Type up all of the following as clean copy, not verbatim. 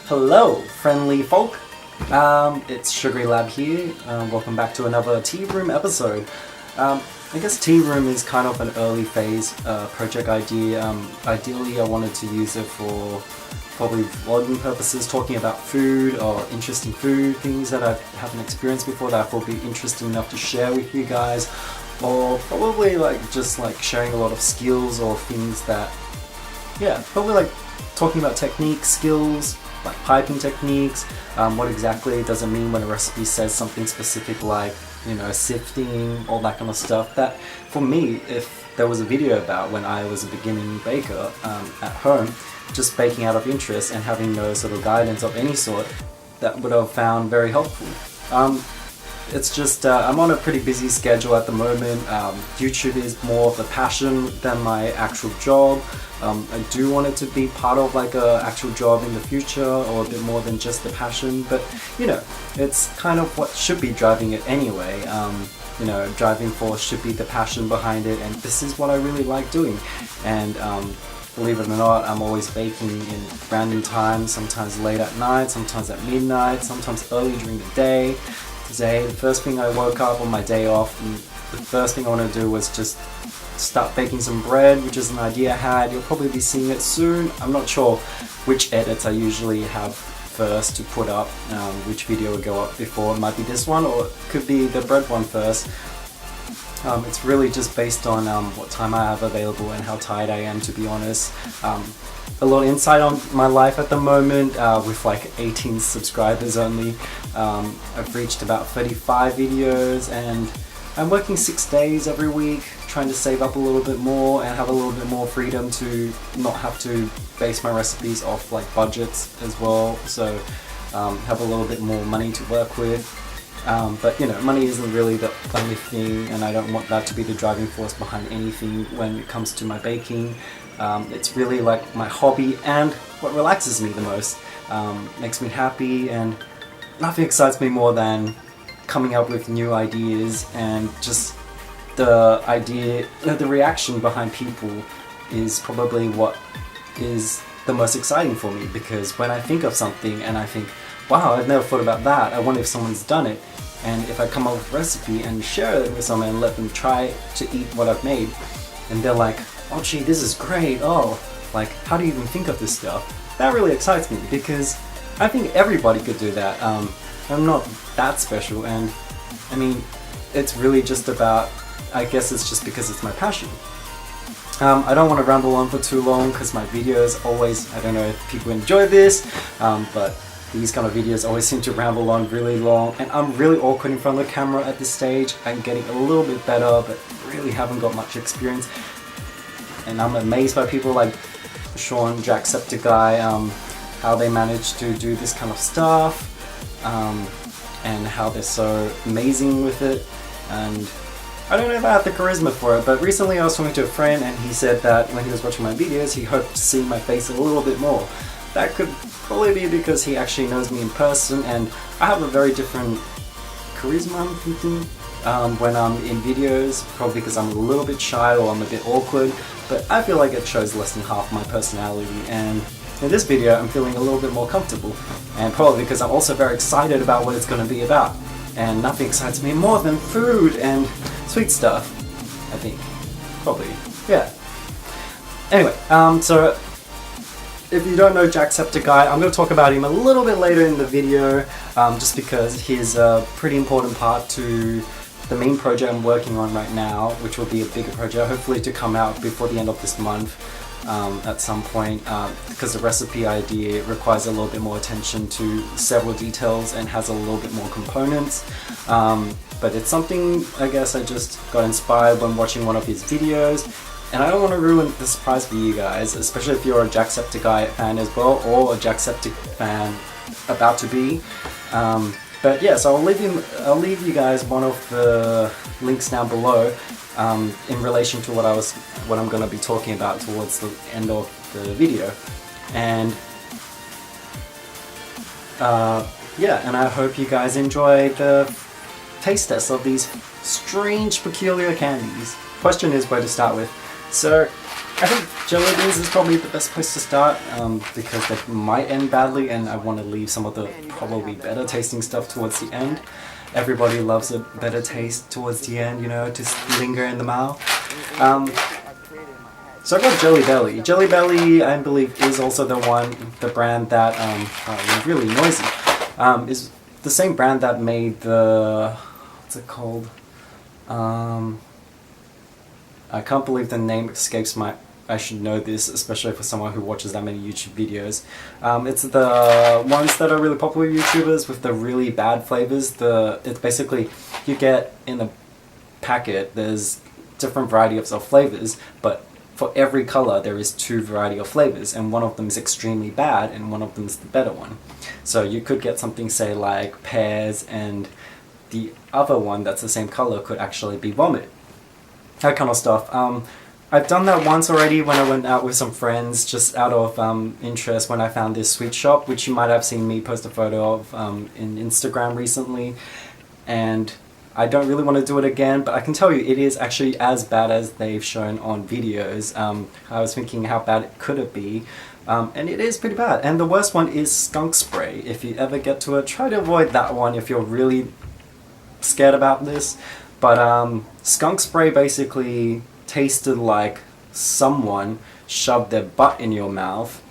Hello, friendly folk. It's Sugary Lab here. Welcome back to another Tea Room episode. I guess Tea Room is kind of an early phase project idea. Ideally, I wanted to use it for probably vlogging purposes, talking about food or interesting food, things that I haven't experienced before that I thought would be interesting enough to share with you guys, or probably just sharing a lot of skills or things that, probably talking about techniques, skills, like piping techniques, what exactly does it mean when a recipe says something specific like, sifting, all that kind of stuff. That, for me, if there was a video about when I was a beginning baker at home, just baking out of interest and having no sort of guidance of any sort, that would have found very helpful. It's just, I'm on a pretty busy schedule at the moment. YouTube is more of a passion than my actual job. I do want it to be part of a actual job in the future, or a bit more than just a passion, but it's kind of what should be driving it anyway. Driving force should be the passion behind it, and this is what I really like doing. And believe it or not, I'm always baking in random times, sometimes late at night, sometimes at midnight, sometimes early during the day. Today, the first thing I woke up on my day off, and the first thing I want to do was just start baking some bread, which is an idea I had. You'll probably be seeing it soon. I'm not sure which edits I usually have first to put up, which video will go up before. It might be this one, or it could be the bread one first. It's really just based on what time I have available and how tired I am, to be honest. A lot of insight on my life at the moment, with 18 subscribers only. I've reached about 35 videos, and I'm working 6 days every week, trying to save up a little bit more and have a little bit more freedom to not have to base my recipes off budgets as well, so have a little bit more money to work with. But money isn't really the only thing, and I don't want that to be the driving force behind anything when it comes to my baking. It's really my hobby and what relaxes me the most, makes me happy, and nothing excites me more than coming up with new ideas, and just the reaction behind people is probably what is the most exciting for me, because when I think of something and I think, wow, I've never thought about that, I wonder if someone's done it, and if I come up with a recipe and share it with someone and let them try to eat what I've made, and they're like, oh gee, this is great, oh, how do you even think of this stuff? That really excites me, because I think everybody could do that. I'm not that special, and I mean, it's really just about, I guess it's just because it's my passion. I don't want to ramble on for too long, because my videos always, I don't know if people enjoy this, but these kind of videos always seem to ramble on really long, and I'm really awkward in front of the camera at this stage. I'm getting a little bit better, but really haven't got much experience. And I'm amazed by people like Sean, JACKSEPTICEYE, how they manage to do this kind of stuff, and how they're so amazing with it. And I don't know if I have the charisma for it, but recently I was talking to a friend, and he said that when he was watching my videos, he hoped to see my face a little bit more. That could probably be because he actually knows me in person, and I have a very different charisma, I'm thinking, when I'm in videos, probably because I'm a little bit shy or I'm a bit awkward, but I feel like it shows less than half my personality, and in this video I'm feeling a little bit more comfortable, and probably because I'm also very excited about what it's going to be about, and nothing excites me more than food and sweet stuff, I think, probably, yeah. Anyway, so if you don't know JACKSEPTICEYE, I'm going to talk about him a little bit later in the video, just because he's a pretty important part to the main project I'm working on right now, which will be a bigger project, hopefully to come out before the end of this month at some point, because the recipe idea requires a little bit more attention to several details and has a little bit more components. But it's something, I guess, I just got inspired when watching one of his videos, and I don't want to ruin the surprise for you guys, especially if you're a JACKSEPTICEYE fan as well, or a JACKSEPTIC fan about to be. But yeah, so I'll leave you guys one of the links down below in relation to what I'm going to be talking about towards the end of the video. And and I hope you guys enjoy the taste test of these strange, peculiar candies. Question is where to start with. So I think jelly beans is probably the best place to start because they might end badly, and I want to leave some of the probably better tasting stuff towards the end. Everybody loves a better taste towards the end, you know, to linger in the mouth. So I got Jelly Belly. Jelly Belly, I believe, is also the brand that, really noisy, is the same brand that made the, what's it called? I can't believe the name escapes my, I should know this, especially for someone who watches that many YouTube videos. It's the ones that are really popular YouTubers with the really bad flavors. It's basically, you get in the packet, there's different varieties of flavors, but for every color there is 2 variety of flavors, and one of them is extremely bad and one of them is the better one. So you could get something, say, like pears, and the other one that's the same color could actually be vomit. That kind of stuff. I've done that once already when I went out with some friends, just out of interest, when I found this sweet shop, which you might have seen me post a photo of in Instagram recently, and I don't really want to do it again, but I can tell you it is actually as bad as they've shown on videos. I was thinking how bad it could it be, and it is pretty bad. And the worst one is skunk spray. If you ever get to it, try to avoid that one if you're really scared about this. But skunk spray basically tasted like someone shoved their butt in your mouth,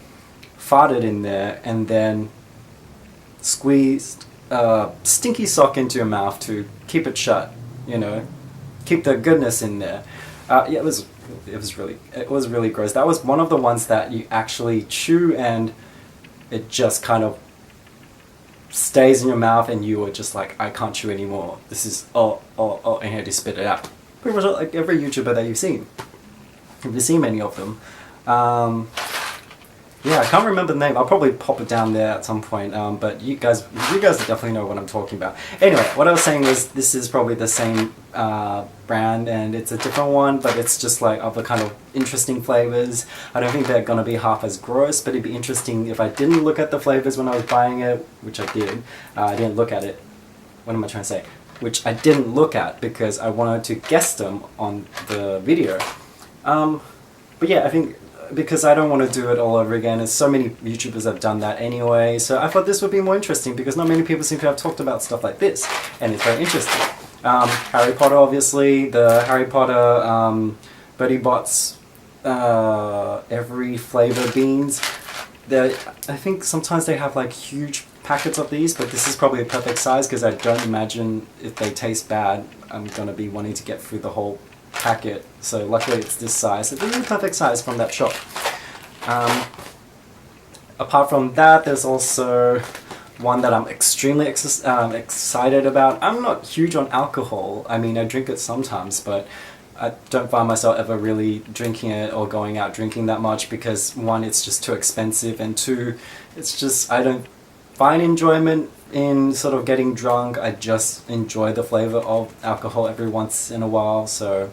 farted in there, and then squeezed stinky sock into your mouth to keep it shut, you know, keep the goodness in there. Yeah, it was really gross. That was one of the ones that you actually chew and it just kind of stays in your mouth, and you were just like, I can't chew anymore. This is and you had to spit it out. Pretty much like every YouTuber that you've seen. Have you seen many of them? Yeah, I can't remember the name. I'll probably pop it down there at some point. But you guys definitely know what I'm talking about. Anyway, what I was saying was this is probably the same brand, and it's a different one, but it's just like other kind of interesting flavors. I don't think they're gonna be half as gross, but it'd be interesting if I didn't look at the flavors when I was buying it, which I did. I didn't look at it. What am I trying to say? Which I didn't look at because I wanted to guess them on the video. But yeah, I think because I don't want to do it all over again, as so many YouTubers have done that anyway, so I thought this would be more interesting because not many people seem to have talked about stuff like this, and it's very interesting. Harry Potter, obviously, the Harry Potter Bertie Bott's every flavor beans. I think sometimes they have like huge packets of these, but this is probably a perfect size because I don't imagine if they taste bad I'm going to be wanting to get through the whole packet, so luckily it's this size. So this is the perfect size from that shop. Apart from that, there's also one that I'm extremely excited about. I'm not huge on alcohol. I mean, I drink it sometimes, but I don't find myself ever really drinking it or going out drinking that much because, one, it's just too expensive, and two, it's just, I don't find enjoyment in sort of getting drunk. I just enjoy the flavor of alcohol every once in a while, so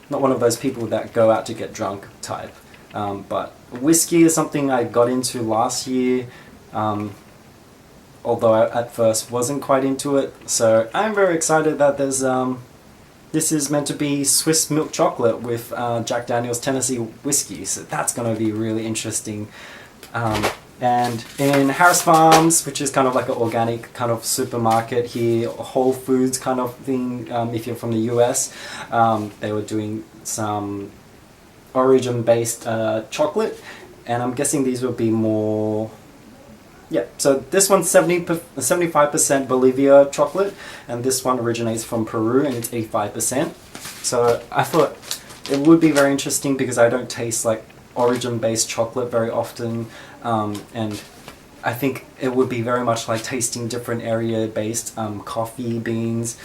not one of those people that go out to get drunk type. But whiskey is something I got into last year, although I at first wasn't quite into it, so I'm very excited that there's this is meant to be Swiss milk chocolate with Jack Daniel's Tennessee whiskey, so that's going to be really interesting. And in Harris Farms, which is kind of like an organic kind of supermarket here, Whole Foods kind of thing, if you're from the US, they were doing some origin-based chocolate, and I'm guessing these will be more... Yeah, so this one's 75% Bolivia chocolate, and this one originates from Peru, and it's 85%. So I thought it would be very interesting because I don't taste like origin-based chocolate very often, and I think it would be very much like tasting different area-based coffee beans.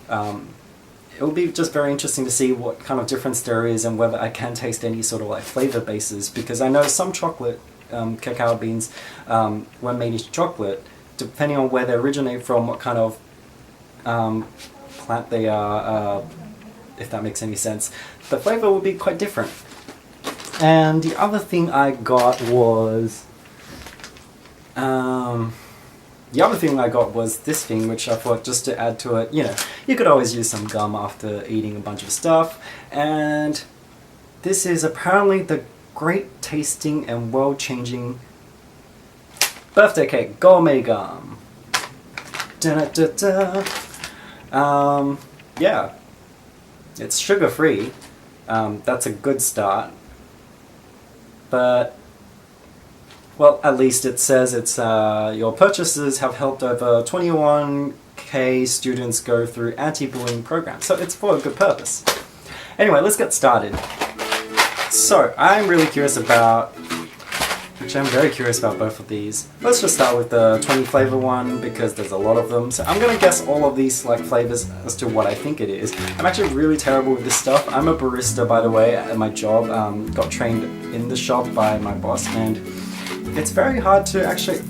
It would be just very interesting to see what kind of difference there is and whether I can taste any sort of like flavor bases, because I know some chocolate cacao beans, when made into chocolate, depending on where they originate from, what kind of plant they are, if that makes any sense, the flavor will be quite different. And the other thing I got was this thing, which I thought just to add to it, you know, you could always use some gum after eating a bunch of stuff, and This is apparently the great tasting and world-changing birthday cake gourmet gum. Da-da-da-da. Yeah, it's sugar-free. That's a good start. But, well, at least it says it's your purchases have helped over 21k students go through anti-bullying programs. So it's for a good purpose. Anyway, let's get started. So, I'm really curious about, actually I'm very curious about both of these. Let's just start with the 20 flavor one because there's a lot of them. So I'm gonna guess all of these like flavors as to what I think it is. I'm actually really terrible with this stuff. I'm a barista, by the way, at my job. Got trained in the shop by my boss, and it's very hard to actually,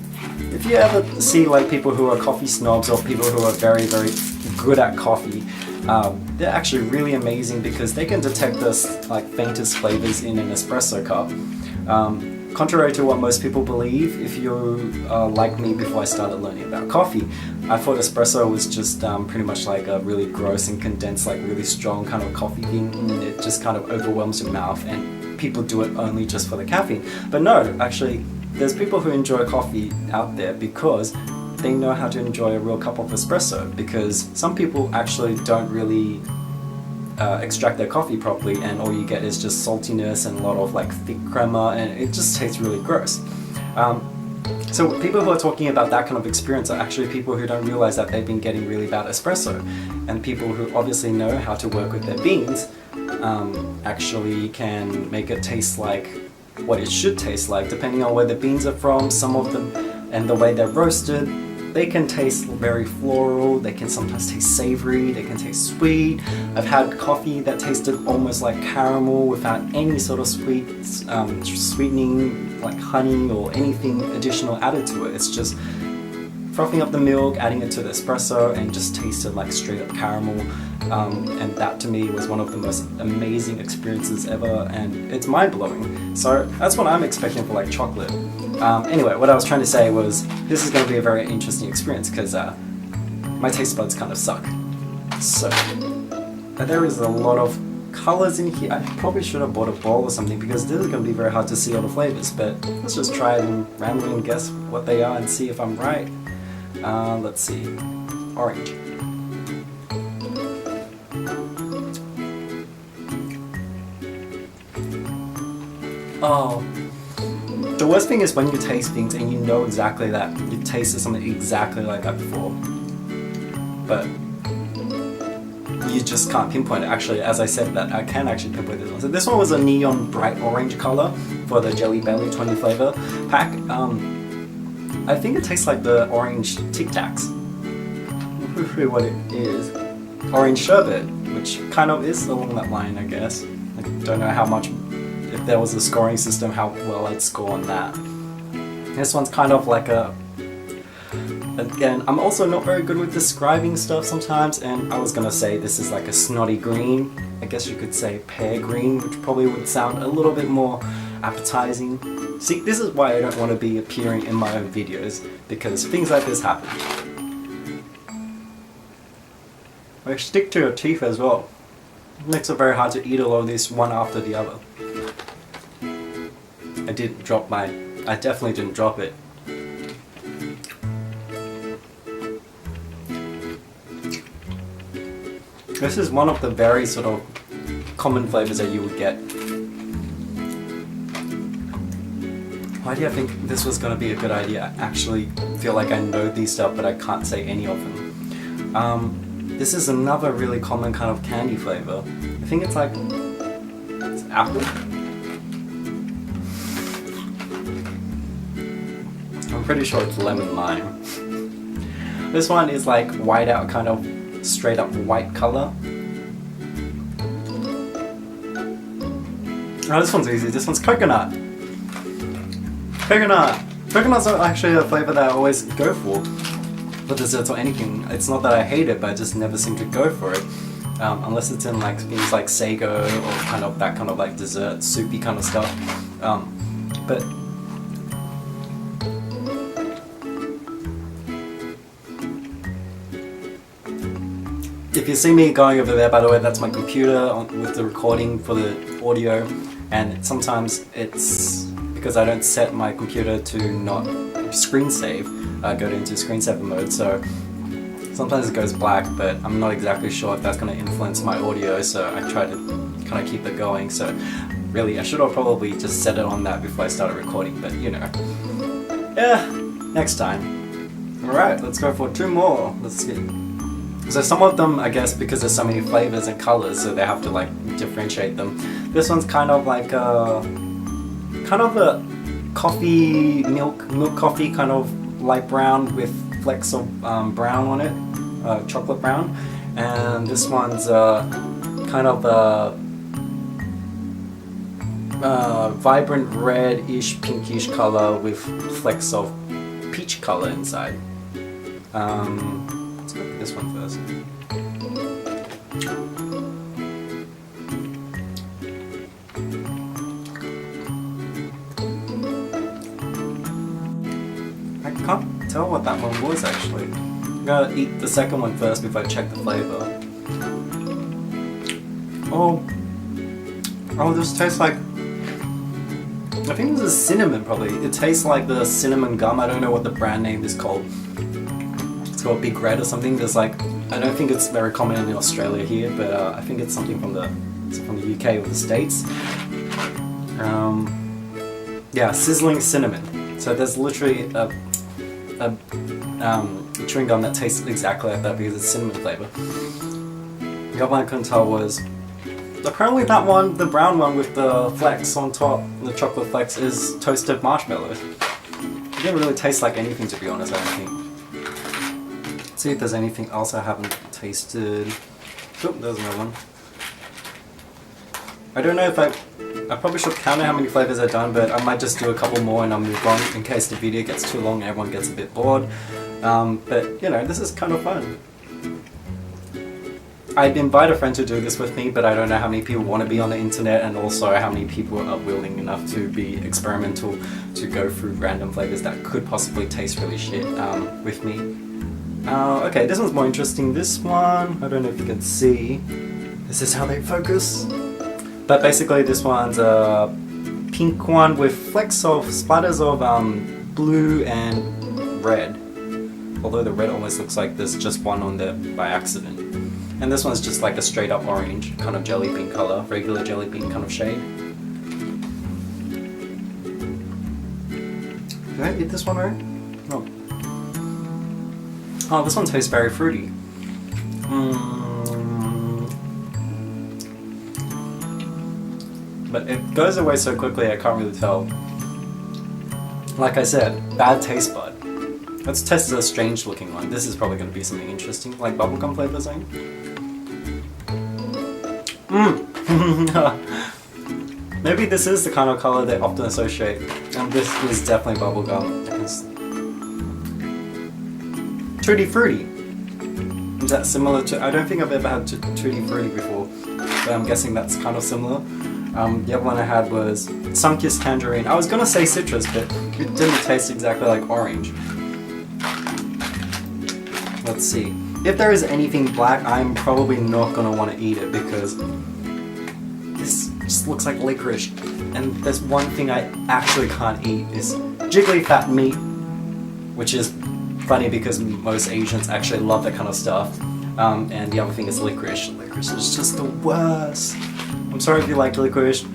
if you ever see like people who are coffee snobs or people who are very, very good at coffee, they're actually really amazing because they can detect the like faintest flavors in an espresso cup. Contrary to what most people believe, if you like me before I started learning about coffee, I thought espresso was just pretty much like a really gross and condensed, like really strong kind of coffee thing, and it just kind of overwhelms your mouth, and people do it only just for the caffeine. But no, actually, there's people who enjoy coffee out there because they know how to enjoy a real cup of espresso, because some people actually don't really extract their coffee properly, and all you get is just saltiness and a lot of like thick crema, and it just tastes really gross. So people who are talking about that kind of experience are actually people who don't realize that they've been getting really bad espresso, and people who obviously know how to work with their beans actually can make it taste like what it should taste like, depending on where the beans are from. Some of them, and the way they're roasted, they can taste very floral, they can sometimes taste savory, they can taste sweet. I've had coffee that tasted almost like caramel without any sort of sweetening like honey or anything additional added to it. It's just frothing up the milk, adding it to the espresso, and just tasted like straight up caramel. And that to me was one of the most amazing experiences ever, and it's mind-blowing. So that's what I'm expecting for like chocolate. Anyway, what I was trying to say was this is going to be a very interesting experience because my taste buds kind of suck. So there is a lot of colors in here. I probably should have bought a bowl or something because this is going to be very hard to see all the flavors, but let's just try it and randomly guess what they are and see if I'm right. Let's see. Orange. Oh, the worst thing is when you taste things and you know exactly that you tasted something exactly like that before, but you just can't pinpoint it. Actually, as I said that, I can actually pinpoint this one. So this one was a neon bright orange color for the Jelly Belly 20 flavor pack. I think it tastes like the orange Tic Tacs. What it is. Orange sherbet, which kind of is along that line, I guess. I don't know how much, if there was a scoring system, how well I'd score on that. This one's kind of like a, again, I'm also not very good with describing stuff sometimes, and I was gonna say this is like a snotty green. I guess you could say pear green, which probably would sound a little bit more appetizing. See, this is why I don't want to be appearing in my own videos, because things like this happen. They stick to your teeth as well. It makes it very hard to eat all of this one after the other. I definitely didn't drop it. This is one of the very sort of common flavors that you would get. Why do I think this was going to be a good idea? I actually feel like I know these stuff, but I can't say any of them. This is another really common kind of candy flavor. I think it's like, it's apple. I'm pretty sure it's lemon lime. This one is like white out, kind of straight up white color. Oh, this one's easy. This one's coconut. Coconut! Coconut's not actually a flavour that I always go for desserts or anything. It's not that I hate it, but I just never seem to go for it. Unless it's in like things like sago or kind of that kind of like dessert, soupy kind of stuff. But if you see me going over there, by the way, that's my computer with the recording for the audio, and sometimes it's because I don't set my computer to not screen save, go into screensaver mode, so sometimes it goes black, but I'm not exactly sure if that's going to influence my audio, so I try to kind of keep it going. So really, I should have probably just set it on that before I started recording, but you know. Yeah, next time. Alright, let's go for 2 more. Let's see. So some of them, I guess, because there's so many flavors and colors, so they have to like differentiate them. This one's kind of like a coffee, milk coffee, kind of light brown with flecks of brown on it, chocolate brown. And this one's kind of a vibrant red-ish, pinkish color with flecks of peach color inside. Let's go for this one first. I can't tell what that one was actually. I'm gonna eat the second one first before I check the flavor. Oh, this tastes like, I think this is cinnamon probably. It tastes like the cinnamon gum. I don't know what the brand name is called. It's called Big Red or something. There's like, I don't think it's very common in Australia here, but I think it's something from the UK or the States. Yeah, sizzling cinnamon. So there's literally a chewing gum that tastes exactly like that because it's cinnamon flavor. The other one I couldn't tell was, apparently that one, the brown one with the flecks on top, the chocolate flecks, is toasted marshmallow. It didn't really taste like anything, to be honest, I don't think. Let's see if there's anything else I haven't tasted. Oh, there's another one. I don't know if I probably should count how many flavors I've done, but I might just do a couple more and I'll move on in case the video gets too long and everyone gets a bit bored. But, you know, this is kind of fun. I'd invite a friend to do this with me, but I don't know how many people want to be on the internet and also how many people are willing enough to be experimental to go through random flavors that could possibly taste really shit with me. Okay, this one's more interesting. This one, I don't know if you can see. This is how they focus. But basically this one's a pink one with flecks of splatters of blue and red. Although the red almost looks like there's just one on there by accident. And this one's just like a straight up orange, kind of jelly bean color, regular jelly bean kind of shade. Did I eat this one right? No. Oh, this one tastes very fruity. But it goes away so quickly I can't really tell. Like I said, bad taste bud. Let's test a strange looking one. This is probably going to be something interesting, like bubblegum flavor or something. Maybe this is the kind of color they often associate, and this is definitely bubblegum. It's Tutti Frutti. Is that similar to? I don't think I've ever had Tutti Frutti before, but I'm guessing that's kind of similar. The other one I had was Sunkist Tangerine. I was gonna say citrus, but it didn't taste exactly like orange. Let's see. If there is anything black, I'm probably not gonna want to eat it because this just looks like licorice. And there's one thing I actually can't eat is jiggly fat meat, which is funny because most Asians actually love that kind of stuff. And the other thing is licorice. Licorice is just the worst. I'm sorry if you like licorice.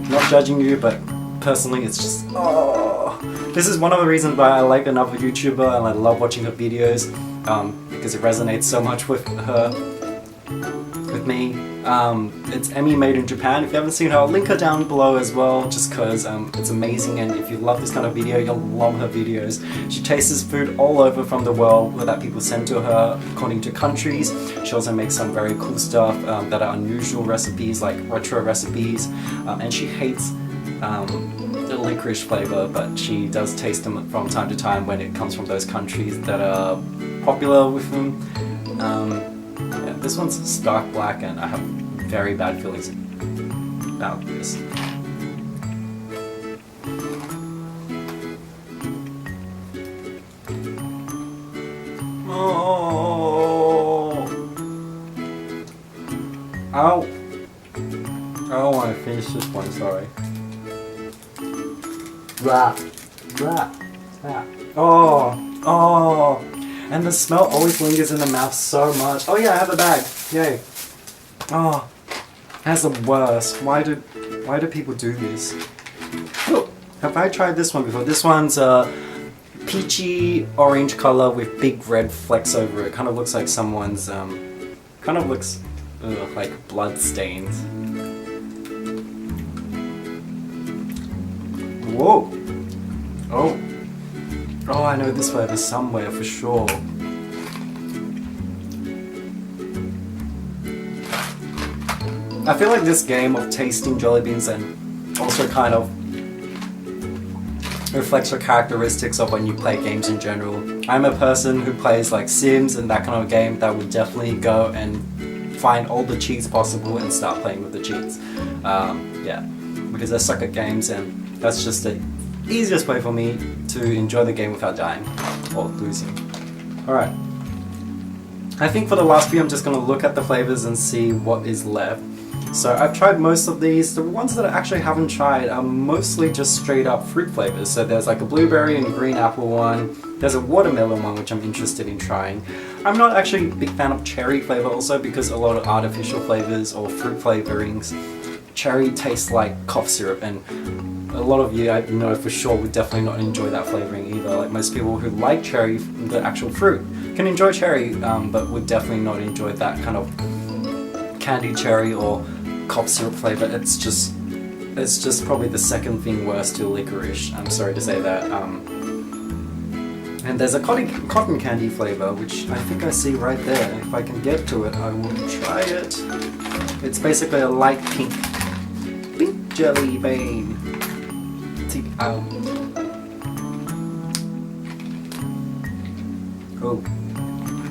Not judging you, but personally, it's just oh. This is one of the reasons why I like another YouTuber and I love watching her videos. Because it resonates so much with her, with me. It's Emmy Made in Japan. If you haven't seen her, I'll link her down below as well, just because it's amazing, and if you love this kind of video, you'll love her videos. She tastes food all over from the world that people send to her according to countries. She also makes some very cool stuff that are unusual recipes, like retro recipes, and she hates the licorice flavor, but she does taste them from time to time when it comes from those countries that are popular with them. Yeah, this one's stark black and I have very bad feelings about this. Oh, I don't want to finish this one, sorry. Blah. Blah. Blah. Oh. Oh. And the smell always lingers in the mouth so much. Oh yeah, I have a bag. Yay. Oh. That's the worst. Why do people do this? Oh, have I tried this one before? This one's a peachy orange color with big red flecks over it. Kind of looks like someone's kind of looks like blood stains. Whoa. Oh. Oh, I know this flavor somewhere for sure. I feel like this game of tasting jelly beans and also kind of reflects the characteristics of when you play games in general. I'm a person who plays like Sims and that kind of game that would definitely go and find all the cheats possible and start playing with the cheats. Yeah, because I suck at games and that's just the easiest way for me to enjoy the game without dying or losing. Alright. I think for the last few I'm just going to look at the flavors and see what is left. So I've tried most of these. The ones that I actually haven't tried are mostly just straight up fruit flavors. So there's like a blueberry and green apple one. There's a watermelon one which I'm interested in trying. I'm not actually a big fan of cherry flavor also because a lot of artificial flavors or fruit flavorings, cherry tastes like cough syrup, and a lot of you I know for sure would definitely not enjoy that flavoring either. Like most people who like cherry, the actual fruit, can enjoy cherry but would definitely not enjoy that kind of candied cherry or cough syrup flavor. It's just probably the second thing worse to licorice. I'm sorry to say that. And there's a cotton candy flavor, which I think I see right there. If I can get to it, I will try it. It's basically a light pink jelly bean.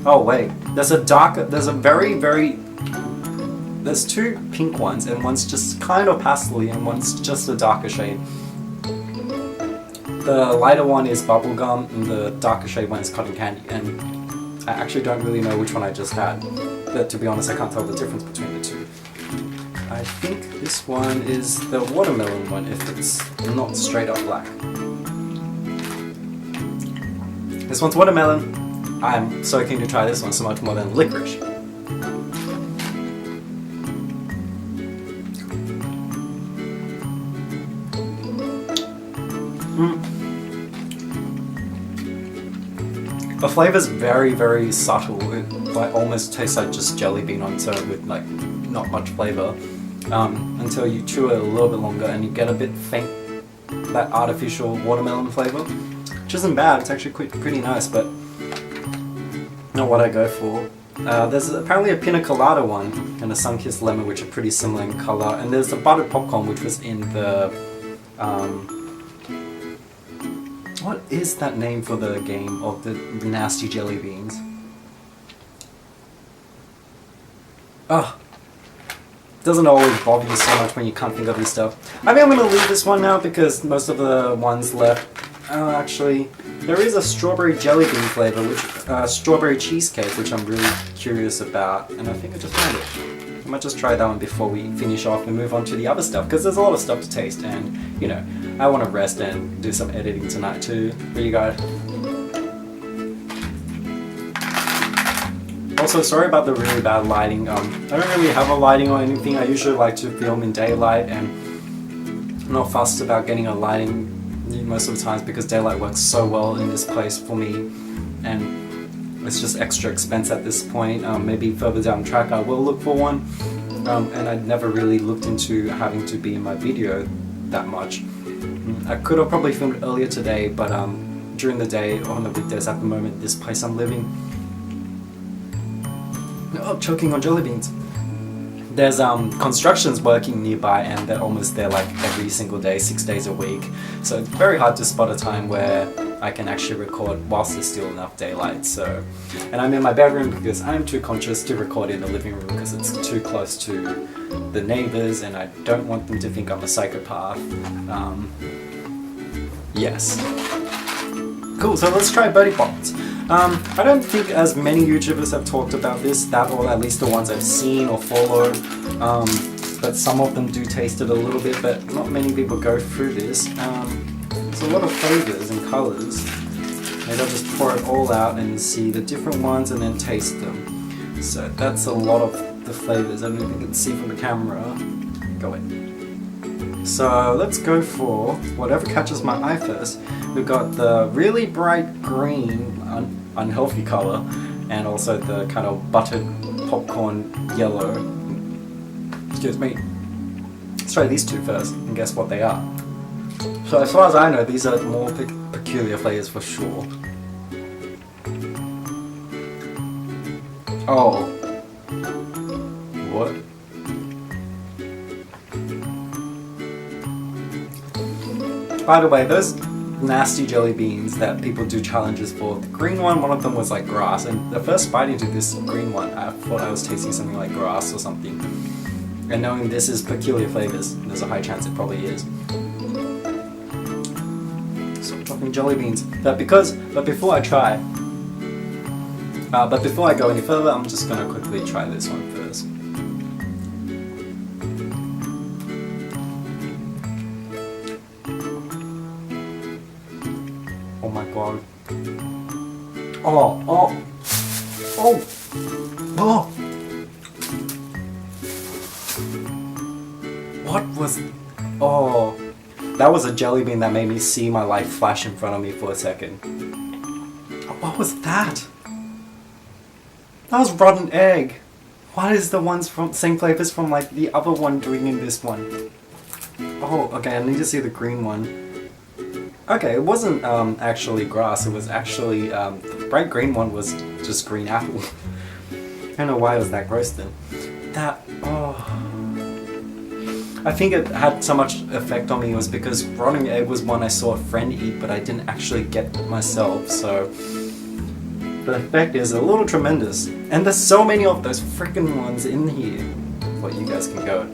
Oh wait, there's two pink ones and one's just kind of pastel-y and one's just a darker shade. The lighter one is bubblegum and the darker shade one is cotton candy, and I actually don't really know which one I just had, but to be honest I can't tell the difference between the two. I think this one is the watermelon one if it's not straight up black. This one's watermelon. I'm so keen to try this one so much more than licorice. The flavor's very, very subtle. It like almost tastes like just jelly bean on its own with like not much flavor until you chew it a little bit longer and you get a bit faint, that artificial watermelon flavor, which isn't bad. It's actually pretty nice, but not what I go for. There's apparently a pina colada one and a sun-kissed lemon, which are pretty similar in color, and there's the buttered popcorn, which was in the what is that name for the game of the nasty jelly beans? Ugh. Doesn't always bother you so much when you can't think of this stuff. I think I'm going to leave this one now because most of the ones left... actually, there is a strawberry jelly bean flavor, which strawberry cheesecake, which I'm really curious about, and I think I just found it. I might just try that one before we finish off and move on to the other stuff, because there's a lot of stuff to taste, and, you know, I want to rest and do some editing tonight too for you guys. Also, sorry about the really bad lighting. I don't really have a lighting or anything. I usually like to film in daylight, and I'm not fussed about getting a lighting most of the times because daylight works so well in this place for me, and it's just extra expense at this point. Maybe further down the track I will look for one, and I'd never really looked into having to be in my video that much. I could have probably filmed earlier today, but during the day or on the weekdays at the moment, this place I'm living... Oh, choking on jelly beans. There's constructions working nearby, and they're almost there like every single day, 6 days a week. So it's very hard to spot a time where I can actually record whilst there's still enough daylight. So, and I'm in my bedroom because I'm too conscious to record in the living room because it's too close to the neighbors, and I don't want them to think I'm a psychopath. Yes. Cool. So let's try Birdie Pots. I don't think as many YouTubers have talked about this, or at least the ones I've seen or followed. but some of them do taste it a little bit, but not many people go through this. There's a lot of flavors and colors. Maybe I'll just pour it all out and see the different ones and then taste them. So that's a lot of the flavors. I don't know if you can see from the camera. Go in. So let's go for whatever catches my eye first. We've got the really bright green, unhealthy color, and also the kind of buttered popcorn yellow. Excuse me. Let's try these two first and guess what they are. So as far as I know, these are more peculiar flavors for sure. Oh. What? By the way, those nasty jelly beans that people do challenges for, the green one of them was like grass, and the first bite into this green one, I thought I was tasting something like grass or something. And knowing this is peculiar flavors, there's a high chance it probably is. So I'm talking jelly beans. But before I go any further, I'm just gonna quickly try this one first. Oh my god. Oh. What was... Oh. That was a jelly bean that made me see my life flash in front of me for a second. What was that? That was rotten egg. What is the ones from same flavors from like the other one doing in this one? Oh, okay, I need to see the green one. Okay, it wasn't actually grass, it was actually, the bright green one was just green apple. I don't know why it was that gross then. I think it had so much effect on me was because rotting egg was one I saw a friend eat, but I didn't actually get myself, so... The effect is a little tremendous. And there's so many of those freaking ones in here. Well, you guys can go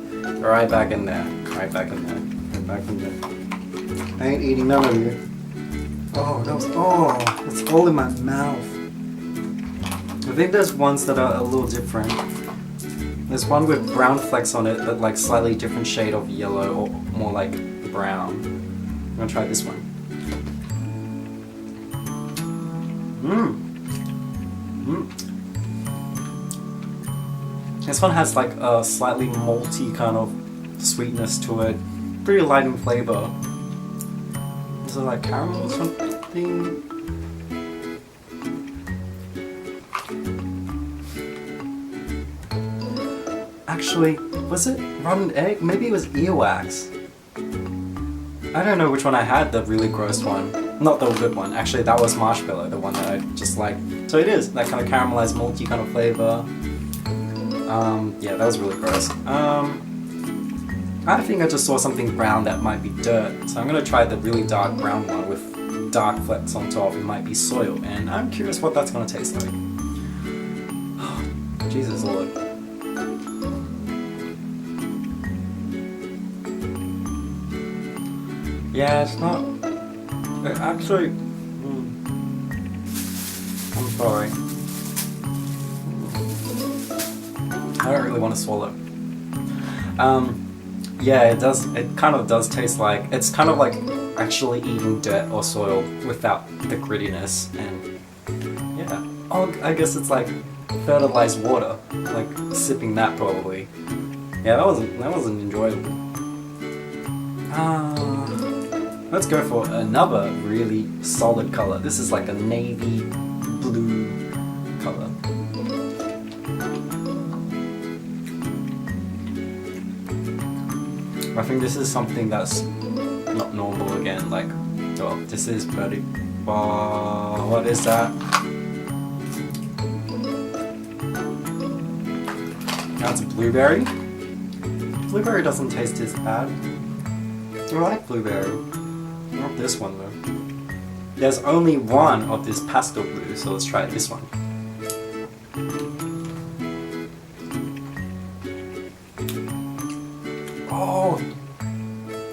right back in there. Right back in there. Right back in there. I ain't eating none of you. Oh, it's all in my mouth. I think there's ones that are a little different. There's one with brown flecks on it, but like slightly different shade of yellow or more like brown. I'm gonna try this one. This one has like a slightly malty kind of sweetness to it. Pretty light in flavor. Is it like caramel or something? Actually, was it rotten egg? Maybe it was earwax. I don't know which one I had, the really gross one. Not the good one, actually that was marshmallow, the one that I just like. So it is, that kind of caramelized malty kind of flavor. Yeah, that was really gross. I think I just saw something brown that might be dirt, so I'm gonna try the really dark brown one with dark flecks on top. It might be soil, and I'm curious what that's gonna taste like. Jesus Lord. Yeah, it's not... Actually... I'm sorry. I don't really want to swallow. Yeah, it does. It kind of does taste like... It's kind of like actually eating dirt or soil without the grittiness, and... Yeah. Oh, I guess it's like fertilized water. Like sipping that probably. Yeah, that wasn't enjoyable. Let's go for another really solid color. This is like a navy blue color. I think this is something that's not normal again. Like, oh, this is pretty. Oh, what is that? That's blueberry. Blueberry doesn't taste as bad. I like blueberry. Not this one though. There's only one of this pastel blue, so let's try this one. Oh!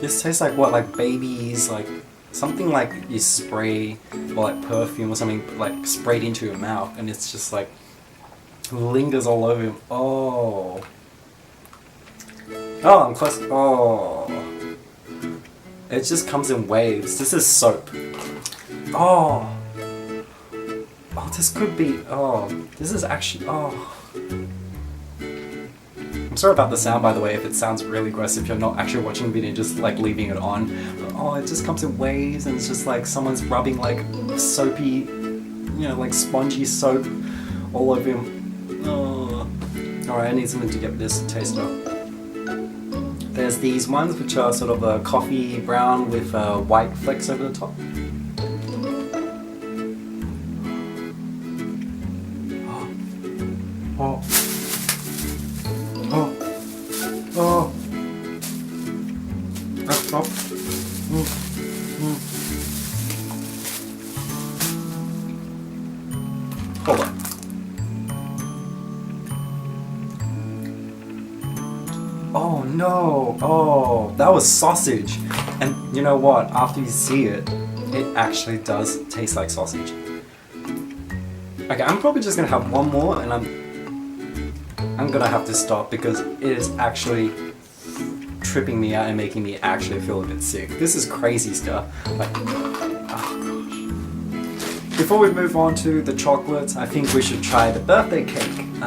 This tastes like what? Like babies, like something like you spray, or like perfume or something like sprayed into your mouth, and it's just like lingers all over you. Oh! Oh, I'm close. Oh. It just comes in waves. This is soap. Oh. Oh, this could be. Oh. This is actually. Oh. I'm sorry about the sound, by the way, if it sounds really gross, if you're not actually watching the video, just like leaving it on. But, oh, it just comes in waves, and it's just like someone's rubbing like soapy, you know, like spongy soap all over him. Oh. Alright, I need something to get this taste of. There's these ones which are sort of a coffee brown with white flecks over the top. Oh. Oh. Oh. Oh. Hold on. Oh no! Oh, that was sausage! And you know what? After you see it, it actually does taste like sausage. Okay, I'm probably just gonna have one more and I'm gonna have to stop because it is actually tripping me out and making me actually feel a bit sick. This is crazy stuff. Like, oh gosh. Before we move on to the chocolates, I think we should try the birthday cake,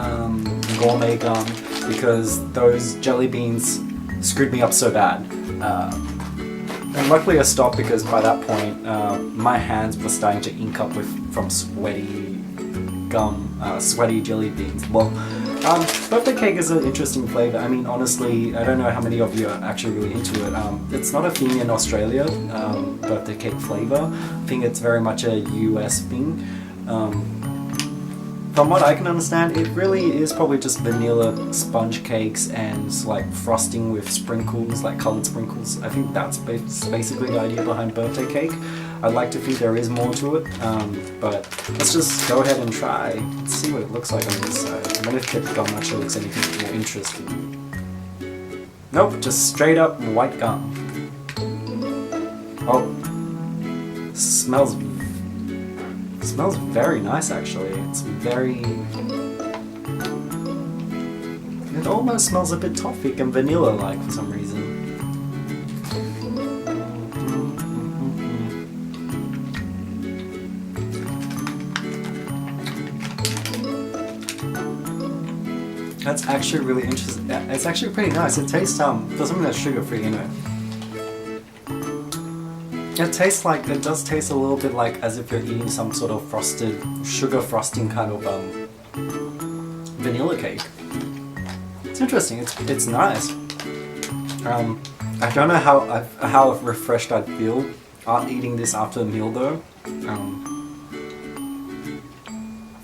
gourmet gum, because those jelly beans screwed me up so bad. And luckily I stopped because by that point my hands were starting to ink up from sweaty gum, sweaty jelly beans. Well, birthday cake is an interesting flavour. I mean, honestly, I don't know how many of you are actually really into it. It's not a thing in Australia, birthday cake flavour. I think it's very much a US thing. From what I can understand, it really is probably just vanilla sponge cakes and like frosting with sprinkles, like coloured sprinkles. I think that's basically the idea behind birthday cake. I'd like to think there is more to it, but let's just go ahead and try. Let's see what it looks like on the inside. I wonder if the gum actually looks anything more interesting. Nope, just straight up white gum. Oh, smells very nice actually. It's very... It almost smells a bit toffee and vanilla-like for some reason. That's actually really interesting. It's actually pretty nice. It tastes for something that's sugar-free, you know. It tastes like, it does taste a little bit like as if you're eating some sort of frosted, sugar frosting kind of vanilla cake. It's interesting, it's nice. I don't know how refreshed I'd feel eating this after a meal though.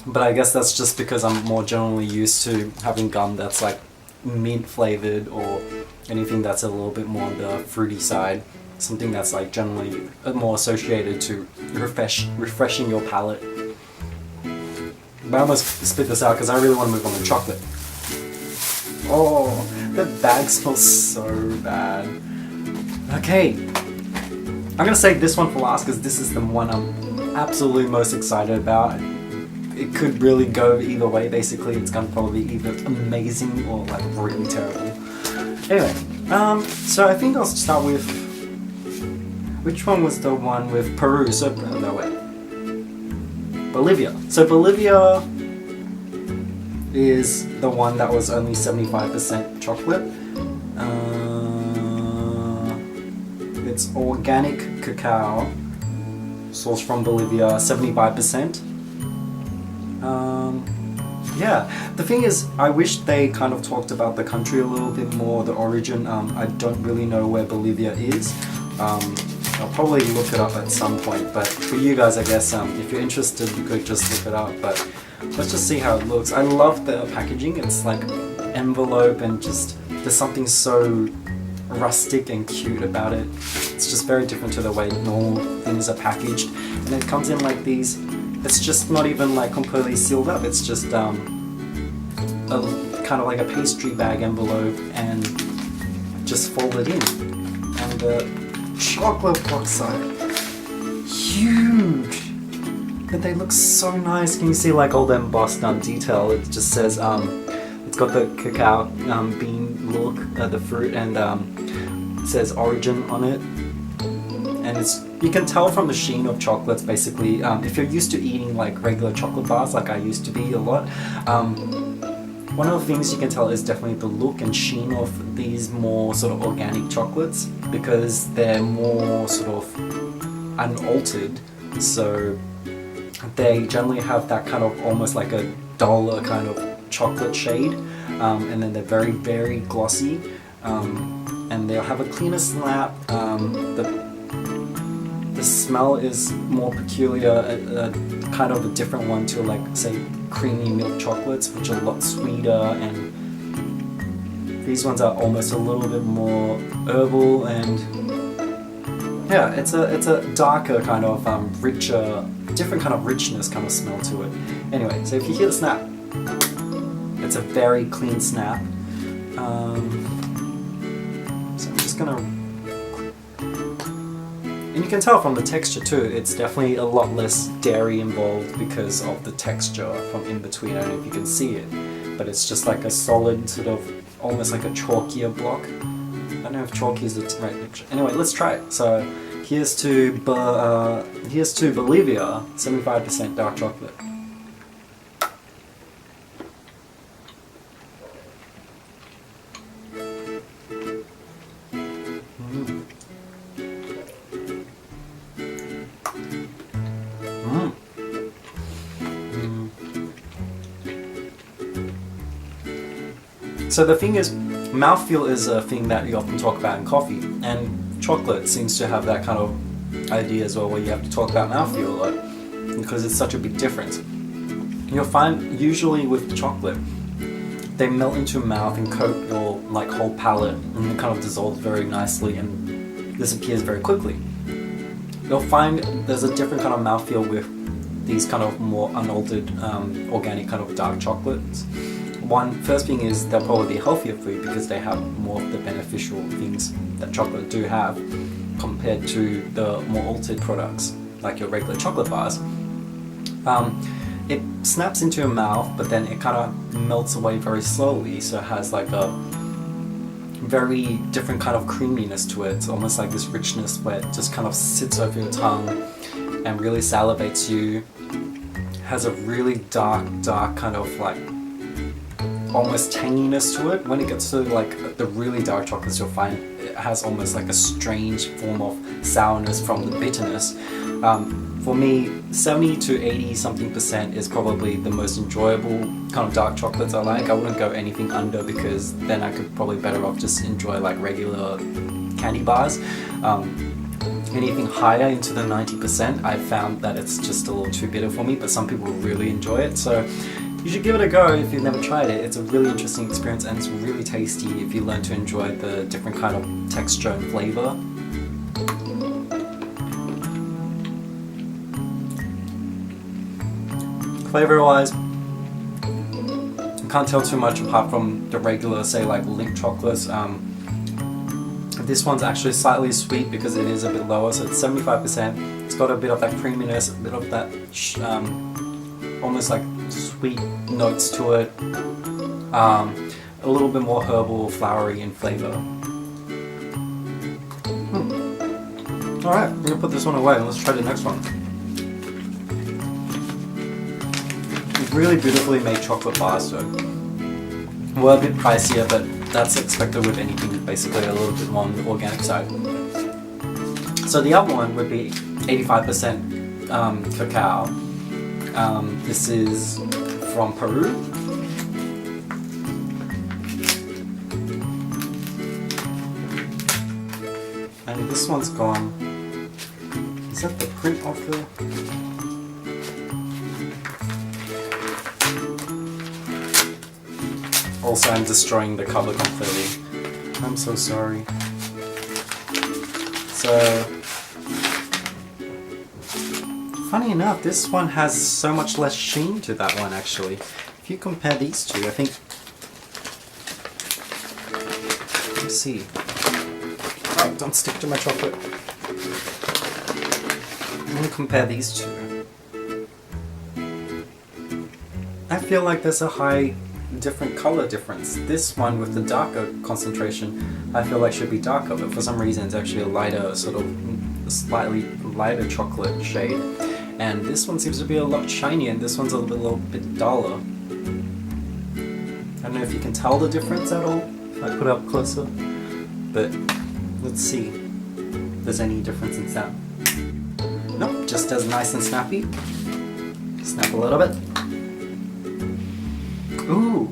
But I guess that's just because I'm more generally used to having gum that's like mint flavored or anything that's a little bit more on the fruity side. Something that's like generally more associated to refreshing your palate. But I almost spit this out because I really want to move on to chocolate. Oh, the bag smells so bad. Okay, I'm gonna save this one for last because this is the one I'm absolutely most excited about. It could really go either way. Basically, it's gonna probably be either amazing or like really terrible. Anyway, so I think I'll start with. Which one was the one with Peru? So, no wait. Bolivia. So Bolivia is the one that was only 75% chocolate. It's organic cacao, sourced from Bolivia, 75%. Yeah, the thing is, I wish they kind of talked about the country a little bit more, the origin. I don't really know where Bolivia is. I'll probably look it up at some point, but for you guys, I guess, if you're interested, you could just look it up, but let's just see how it looks. I love the packaging. It's like envelope and just, there's something so rustic and cute about it. It's just very different to the way normal things are packaged, and it comes in like these, it's just not even like completely sealed up, it's just a kind of like a pastry bag envelope and just folded in. And the chocolate box are huge, but they look so nice. Can you see like all the embossed detail? It just says it's got the cacao bean look the fruit, and it says origin on it. And you can tell from the sheen of chocolates basically. If you're used to eating like regular chocolate bars, like I used to be a lot, one of the things you can tell is definitely the look and sheen of these more sort of organic chocolates, because they're more sort of unaltered, so they generally have that kind of almost like a duller kind of chocolate shade, and then they're very, very glossy, and they'll have a cleaner snap. The smell is more peculiar, kind of a different one to like say creamy milk chocolates, which are a lot sweeter, and these ones are almost a little bit more herbal, and yeah, it's a darker kind of richer, different kind of richness kind of smell to it. Anyway, so if you hear the snap, it's a very clean snap. So I'm just gonna. And you can tell from the texture too, it's definitely a lot less dairy involved because of the texture from in between. I don't know if you can see it, but it's just like a solid sort of, almost like a chalkier block. I don't know if chalky is the right picture. Anyway, let's try it. So here's to Bolivia, 75% dark chocolate. So the thing is, mouthfeel is a thing that you often talk about in coffee, and chocolate seems to have that kind of idea as well, where you have to talk about mouthfeel a lot, because it's such a big difference. You'll find usually with chocolate, they melt into your mouth and coat your like whole palate, and it kind of dissolves very nicely and disappears very quickly. You'll find there's a different kind of mouthfeel with these kind of more unaltered, organic kind of dark chocolates. First thing is they'll probably be healthier for you because they have more of the beneficial things that chocolate do have compared to the more altered products like your regular chocolate bars. It snaps into your mouth, but then it kind of melts away very slowly, so it has like a very different kind of creaminess to it. It's almost like this richness where it just kind of sits over your tongue and really salivates you. Has a really dark kind of like almost tanginess to it. When it gets to like the really dark chocolates, you'll find it has almost like a strange form of sourness from the bitterness. For me, 70 to 80 something % is probably the most enjoyable kind of dark chocolates I like. I wouldn't go anything under, because then I could probably better off just enjoy like regular candy bars. Anything higher into the 90%, I've found that it's just a little too bitter for me, but some people really enjoy it. So you should give it a go if you've never tried it. It's a really interesting experience, and it's really tasty if you learn to enjoy the different kind of texture and flavor. Flavor wise, I can't tell too much apart from the regular, say like Lindt chocolates. This one's actually slightly sweet because it is a bit lower, so it's 75%. It's got a bit of that creaminess, a bit of that almost like sweet notes to it, a little bit more herbal, flowery in flavor. Alright, I'm gonna put this one away and let's try the next one. Really beautifully made chocolate bars, so were a bit pricier, but that's expected with anything basically a little bit more on the organic side. So the other one would be 85% cacao. This is from Peru. And this one's gone. Is that the print of the... Also, I'm destroying the cover completely. I'm so sorry. So, funny enough, this one has so much less sheen to that one actually. If you compare these two, I think... Let's see. Oh, don't stick to my chocolate. I'm gonna compare these two. I feel like there's a high different color difference. This one with the darker concentration, I feel like should be darker, but for some reason it's actually a lighter, sort of slightly lighter chocolate shade. And this one seems to be a lot shinier, and this one's a little bit duller. I don't know if you can tell the difference at all, if I put it up closer, but let's see if there's any difference in that. Nope, just as nice and snappy. Snap a little bit. Ooh!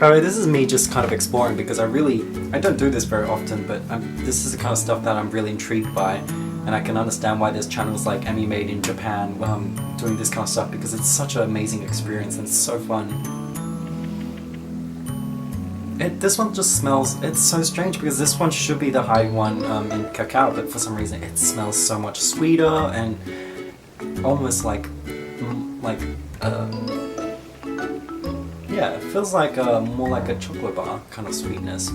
Alright, this is me just kind of exploring because I don't do this very often, but this is the kind of stuff that I'm really intrigued by, and I can understand why there's channels like Emmy Made in Japan doing this kind of stuff, because it's such an amazing experience and it's so fun. This one just smells, it's so strange because this one should be the high one in cacao, but for some reason it smells so much sweeter and almost like yeah, it feels like more like a chocolate bar kind of sweetness,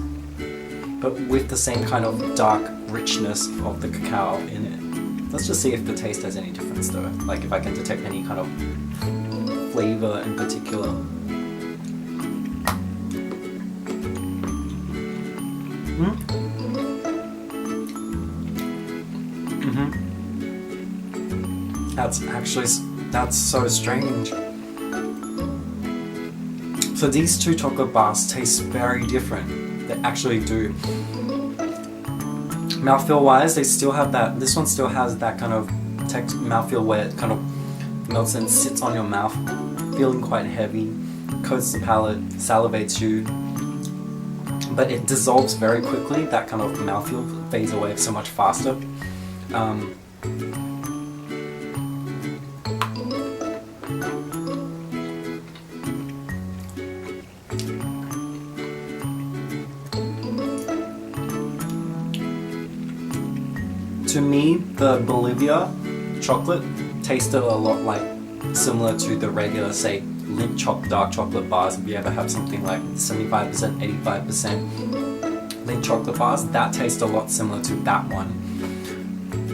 but with the same kind of dark richness of the cacao in it. Let's just see if the taste has any difference though, like if I can detect any kind of flavor in particular. That's so strange. So these two chocolate bars taste very different. They actually do. Mouthfeel wise, they still have that, this one still has that kind of mouthfeel where it kind of melts and sits on your mouth, feeling quite heavy, coats the palate, salivates you, but it dissolves very quickly. That kind of mouthfeel fades away so much faster. To me, the Bolivia chocolate tasted a lot like similar to the regular, say, Lindt dark chocolate bars. If you ever have something like 75%, 85% Lindt chocolate bars, that tastes a lot similar to that one.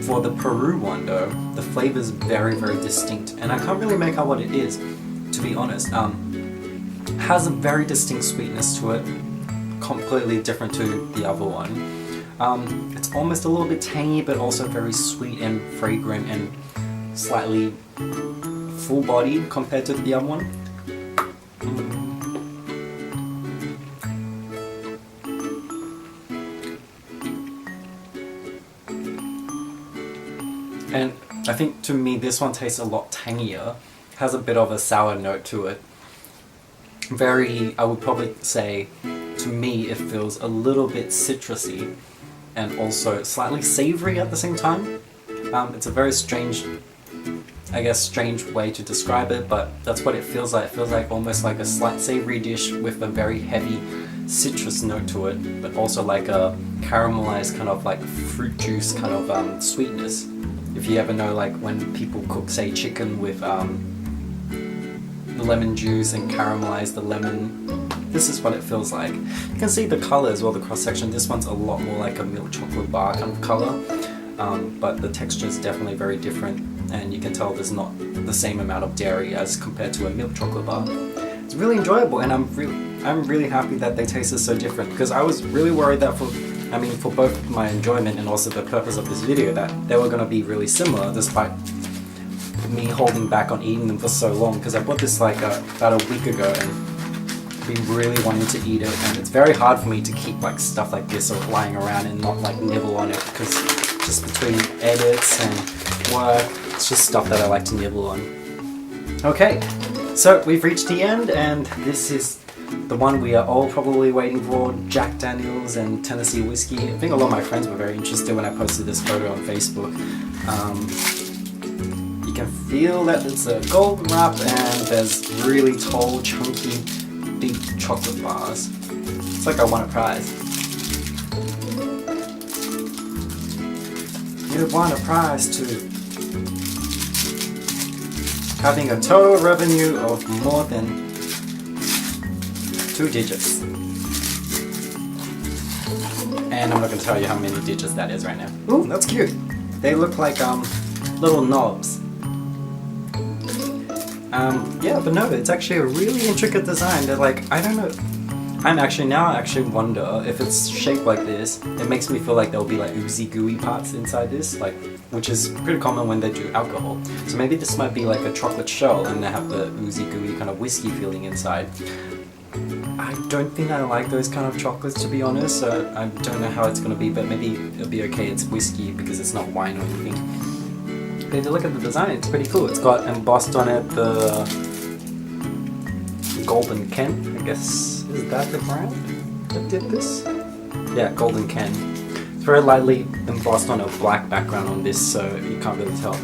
For the Peru one though, the flavor is very, very distinct, and I can't really make out what it is, to be honest. Has a very distinct sweetness to it, completely different to the other one. It's almost a little bit tangy, but also very sweet and fragrant and slightly full-bodied compared to the other one. And I think to me this one tastes a lot tangier, has a bit of a sour note to it. I would probably say, to me it feels a little bit citrusy and also slightly savory at the same time. It's a very strange, I guess, strange way to describe it, but that's what it feels like. It feels like almost like a slight savory dish with a very heavy citrus note to it, but also like a caramelized kind of like fruit juice kind of sweetness. If you ever know, like when people cook, say, chicken with the lemon juice and caramelize the lemon, this is what it feels like. You can see the color as well, the cross section. This one's a lot more like a milk chocolate bar kind of color, but the texture is definitely very different, and you can tell there's not the same amount of dairy as compared to a milk chocolate bar. It's really enjoyable, and I'm really happy that they tasted so different, because I was really worried that for both my enjoyment and also the purpose of this video, that they were going to be really similar, despite me holding back on eating them for so long, because I bought this like about a week ago and been really wanting to eat it, and it's very hard for me to keep like stuff like this lying around and not like nibble on it, because just between edits and work, it's just stuff that I like to nibble on. Okay, so we've reached the end, and this is the one we are all probably waiting for, Jack Daniels and Tennessee whiskey. I think a lot of my friends were very interested when I posted this photo on Facebook. You can feel that it's a gold wrap, and there's really tall, chunky, big chocolate bars. It's like I won a prize. You won a prize too. Having a total revenue of more than 2 digits. And I'm not going to tell you how many digits that is right now. Ooh, that's cute. They look like little knobs. Yeah, but no, it's actually a really intricate design. They're like, I don't know. I actually wonder if it's shaped like this. It makes me feel like there'll be like oozy gooey parts inside this, like, which is pretty common when they do alcohol. So maybe this might be like a chocolate shell and they have the oozy gooey kind of whiskey feeling inside. I don't think I like those kind of chocolates, to be honest, so I don't know how it's going to be, but maybe it'll be okay. It's whiskey because it's not wine or anything. But if you look at the design, it's pretty cool. It's got embossed on it the Golden Ken, I guess. Is that the brand that did this? Yeah, Golden Ken. It's very lightly embossed on a black background on this, so you can't really tell.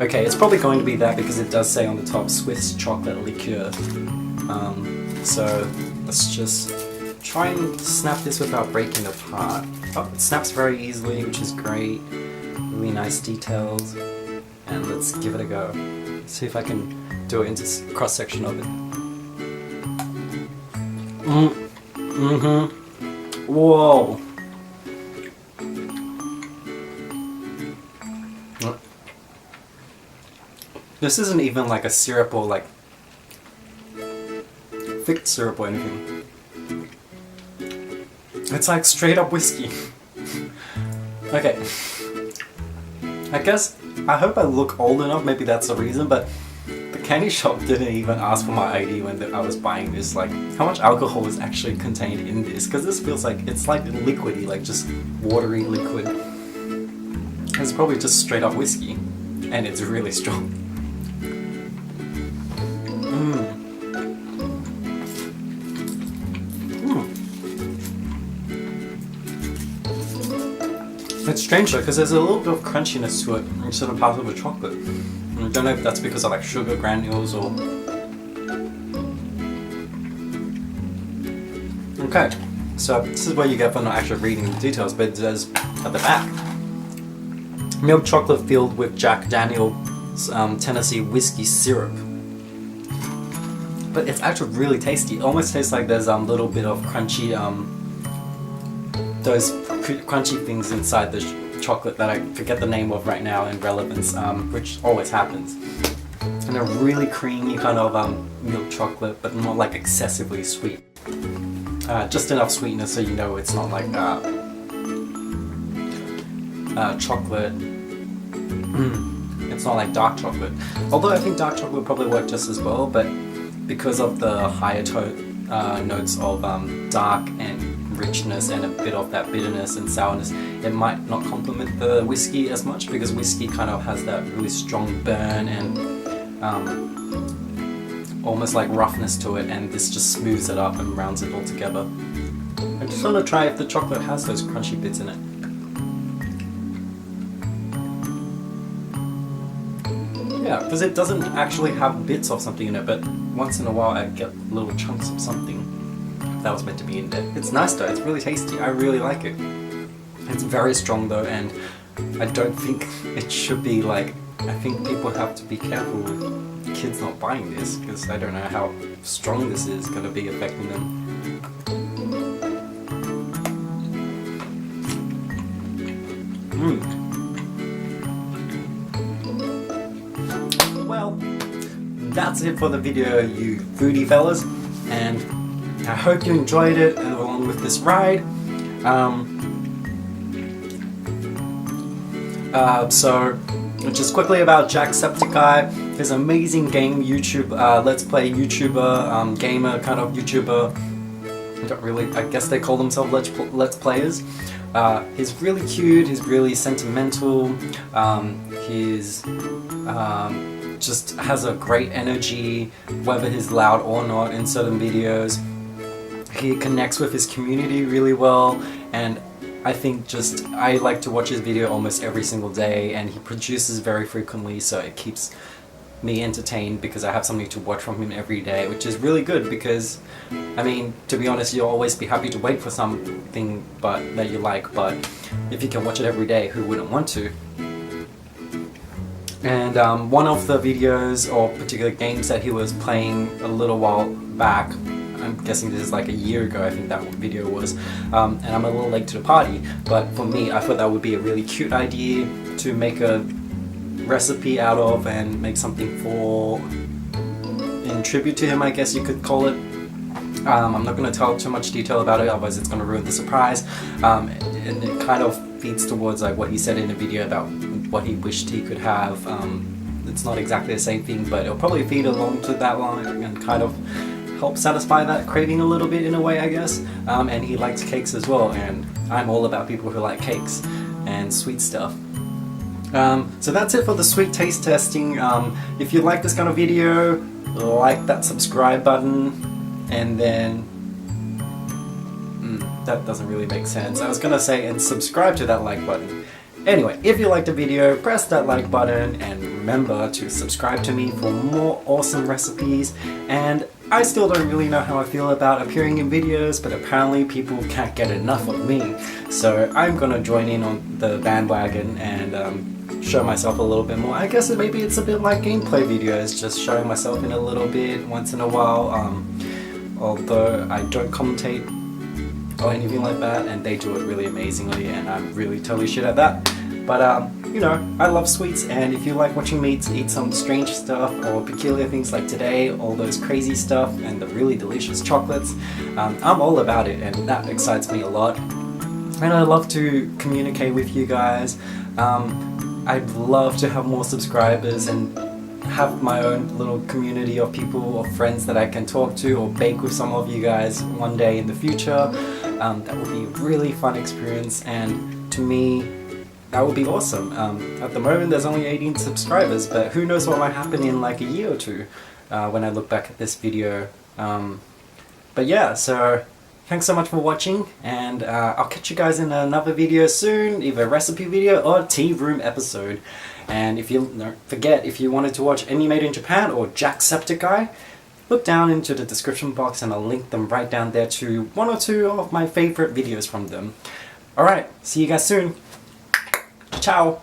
Okay, it's probably going to be that because it does say on the top Swiss chocolate liqueur. So let's just try and snap this without breaking it apart. Oh, it snaps very easily, which is great. Really nice details. And let's give it a go. Let's see if I can do it into cross section of it. Whoa. This isn't even like a syrup or like thick syrup or anything. It's like straight up whiskey. Okay. I hope I look old enough, maybe that's the reason, but the candy shop didn't even ask for my ID when I was buying this. Like, how much alcohol is actually contained in this? Because this feels like, it's like liquidy, like just watery liquid. It's probably just straight up whiskey, and it's really strong. It's strange though, because there's a little bit of crunchiness to it instead of part of the chocolate. I don't know if that's because of like sugar granules or... Okay, so this is what you get for not actually reading the details, but it says at the back, milk chocolate filled with Jack Daniel's Tennessee whiskey syrup. But it's actually really tasty. It almost tastes like there's a little bit of crunchy, those crunchy things inside the chocolate that I forget the name of right now in relevance, which always happens. And a really creamy kind of milk chocolate, but not like excessively sweet. Just enough sweetness so you know it's not like chocolate. It's not like dark chocolate. Although I think dark chocolate would probably work just as well, but because of the higher notes of dark and richness and a bit of that bitterness and sourness, it might not complement the whiskey as much, because whiskey kind of has that really strong burn and almost like roughness to it, and this just smooths it up and rounds it all together. I just want to try if the chocolate has those crunchy bits in it. Yeah, because it doesn't actually have bits of something in it, but once in a while I get little chunks of something that was meant to be in there. It's nice though, it's really tasty, I really like it. It's very strong though, and I don't think it should be like, I think people have to be careful with kids not buying this, because I don't know how strong this is going to be affecting them. Well, that's it for the video, you foodie fellas, and I hope you enjoyed it along with this ride. So, just quickly about JACKSEPTICEYE, his amazing game YouTube, let's play YouTuber, gamer kind of YouTuber. I don't really, I guess they call themselves let's players. He's really cute, he's really sentimental, he's just has a great energy, whether he's loud or not in certain videos. He connects with his community really well, and I think just, I like to watch his video almost every single day, and he produces very frequently, so it keeps me entertained because I have something to watch from him every day, which is really good because, I mean, to be honest, you'll always be happy to wait for something that you like, but if you can watch it every day, who wouldn't want to? And one of the videos or particular games that he was playing a little while back, I'm guessing this is like a year ago, I think that video was, and I'm a little late to the party, but for me, I thought that would be a really cute idea to make a recipe out of and make something in tribute to him, I guess you could call it. I'm not going to tell too much detail about it, otherwise it's going to ruin the surprise. And it kind of feeds towards like what he said in the video about what he wished he could have. It's not exactly the same thing, but it'll probably feed along to that line and kind of help satisfy that craving a little bit in a way, I guess. And he likes cakes as well, and I'm all about people who like cakes and sweet stuff. So that's it for the sweet taste testing. If you like this kind of video, like that subscribe button, and then that doesn't really make sense. I was gonna say and subscribe to that like button. Anyway, if you liked the video, press that like button and remember to subscribe to me for more awesome recipes. And I still don't really know how I feel about appearing in videos, but apparently people can't get enough of me. So I'm gonna join in on the bandwagon and show myself a little bit more. I guess maybe it's a bit like gameplay videos, just showing myself in a little bit once in a while. Although I don't commentate or anything like that, and they do it really amazingly, and I'm really totally shit at that. But you know, I love sweets, and if you like watching me eat some strange stuff or peculiar things like today, all those crazy stuff and the really delicious chocolates, I'm all about it, and that excites me a lot. And I love to communicate with you guys. I'd love to have more subscribers and have my own little community of people or friends that I can talk to or bake with some of you guys one day in the future. That would be a really fun experience, and to me that would be awesome. At the moment there's only 18 subscribers, but who knows what might happen in like a year or two when I look back at this video. But yeah, so thanks so much for watching, and I'll catch you guys in another video soon, either a recipe video or tea room episode. And if you don't forget, if you wanted to watch Any Made in Japan or Jacksepticeye, look down into the description box and I'll link them right down there to one or two of my favorite videos from them. Alright, see you guys soon. Ciao!